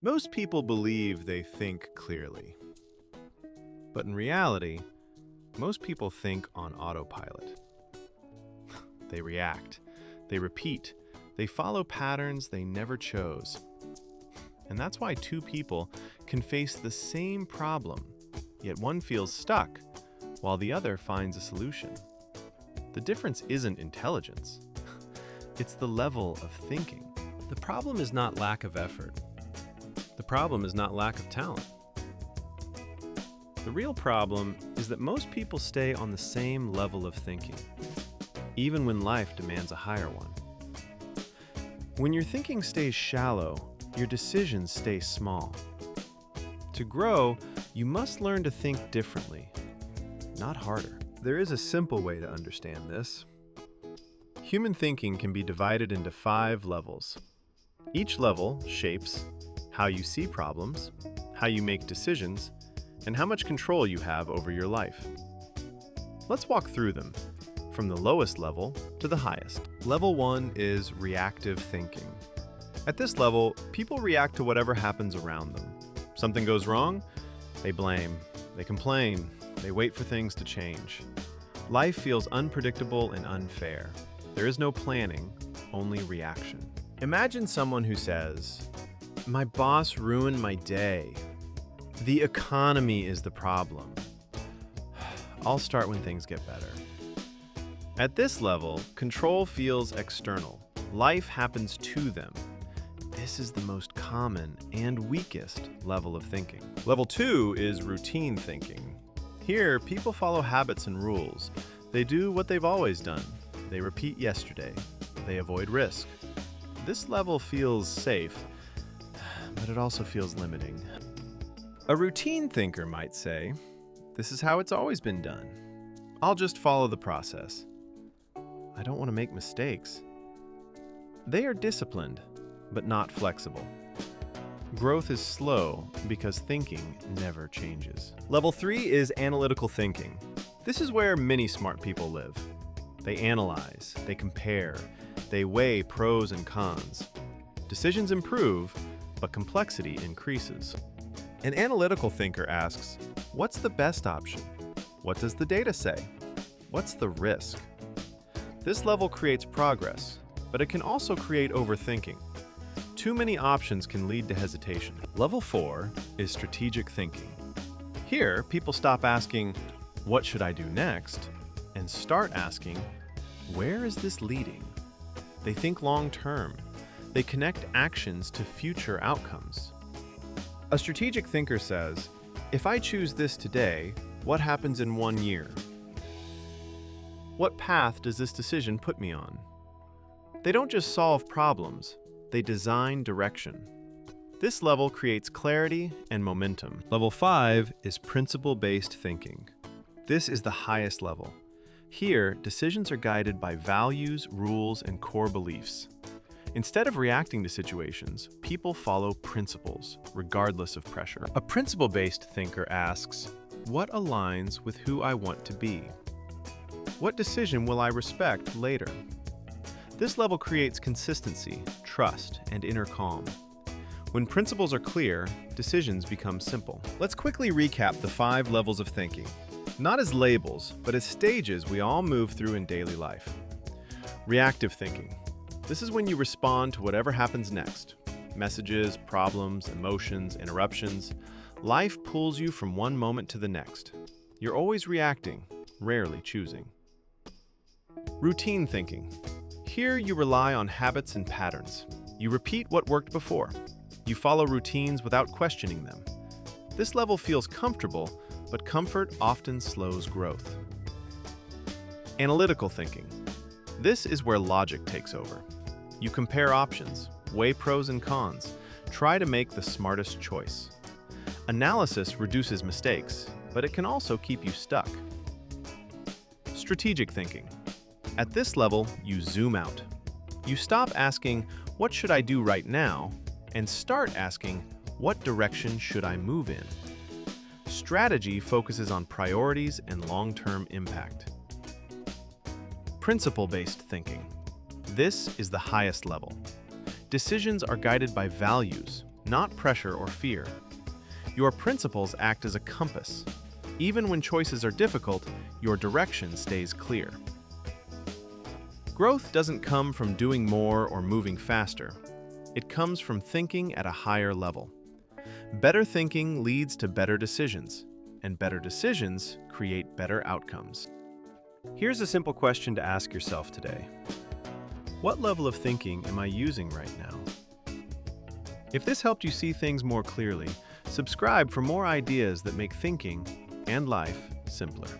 Most people believe they think clearly, but in reality, most people think on autopilot. They react, they repeat, they follow patterns they never chose. And that's why two people can face the same problem, yet one feels stuck while the other finds a solution. The difference isn't intelligence, it's the level of thinking. The problem is not lack of effort. The problem is not lack of talent. The real problem is that most people stay on the same level of thinking, even when life demands a higher one. When your thinking stays shallow, your decisions stay small. To grow, you must learn to think differently, not harder. There is a simple way to understand this. Human thinking can be divided into 5 levels. Each level shapes how you see problems, how you make decisions, and how much control you have over your life. Let's walk through them, from the lowest level to the highest. Level 1 is reactive thinking. At this level, people react to whatever happens around them. Something goes wrong, they blame, they complain, they wait for things to change. Life feels unpredictable and unfair. There is no planning, only reaction. Imagine someone who says, "My boss ruined my day. The economy is the problem. I'll start when things get better." At this level, control feels external. Life happens to them. This is the most common and weakest level of thinking. Level 2 is routine thinking. Here, people follow habits and rules. They do what they've always done. They repeat yesterday. They avoid risk. This level feels safe, but it also feels limiting. A routine thinker might say, "This is how it's always been done. I'll just follow the process. I don't want to make mistakes." They are disciplined, but not flexible. Growth is slow because thinking never changes. Level 3 is analytical thinking. This is where many smart people live. They analyze, they compare, they weigh pros and cons. Decisions improve, but complexity increases. An analytical thinker asks, what's the best option? What does the data say? What's the risk? This level creates progress, but it can also create overthinking. Too many options can lead to hesitation. Level 4 is strategic thinking. Here, people stop asking, "What should I do next?" and start asking, "Where is this leading?" They think long-term. They connect actions to future outcomes. A strategic thinker says, "If I choose this today, what happens in 1 year? What path does this decision put me on?" They don't just solve problems, they design direction. This level creates clarity and momentum. Level 5 is principle-based thinking. This is the highest level. Here, decisions are guided by values, rules, and core beliefs. Instead of reacting to situations, people follow principles, regardless of pressure. A principle-based thinker asks, what aligns with who I want to be? What decision will I respect later? This level creates consistency, trust, and inner calm. When principles are clear, decisions become simple. Let's quickly recap the 5 levels of thinking. Not as labels, but as stages we all move through in daily life. Reactive thinking. This is when you respond to whatever happens next. Messages, problems, emotions, interruptions. Life pulls you from one moment to the next. You're always reacting, rarely choosing. Routine thinking. Here you rely on habits and patterns. You repeat what worked before. You follow routines without questioning them. This level feels comfortable, but comfort often slows growth. Analytical thinking. This is where logic takes over. You compare options, weigh pros and cons, try to make the smartest choice. Analysis reduces mistakes, but it can also keep you stuck. Strategic thinking. At this level, you zoom out. You stop asking, "What should I do right now?" and start asking, "What direction should I move in?" Strategy focuses on priorities and long-term impact. Principle-based thinking. This is the highest level. Decisions are guided by values, not pressure or fear. Your principles act as a compass. Even when choices are difficult, your direction stays clear. Growth doesn't come from doing more or moving faster. It comes from thinking at a higher level. Better thinking leads to better decisions, and better decisions create better outcomes. Here's a simple question to ask yourself today. What level of thinking am I using right now? If this helped you see things more clearly, subscribe for more ideas that make thinking and life simpler.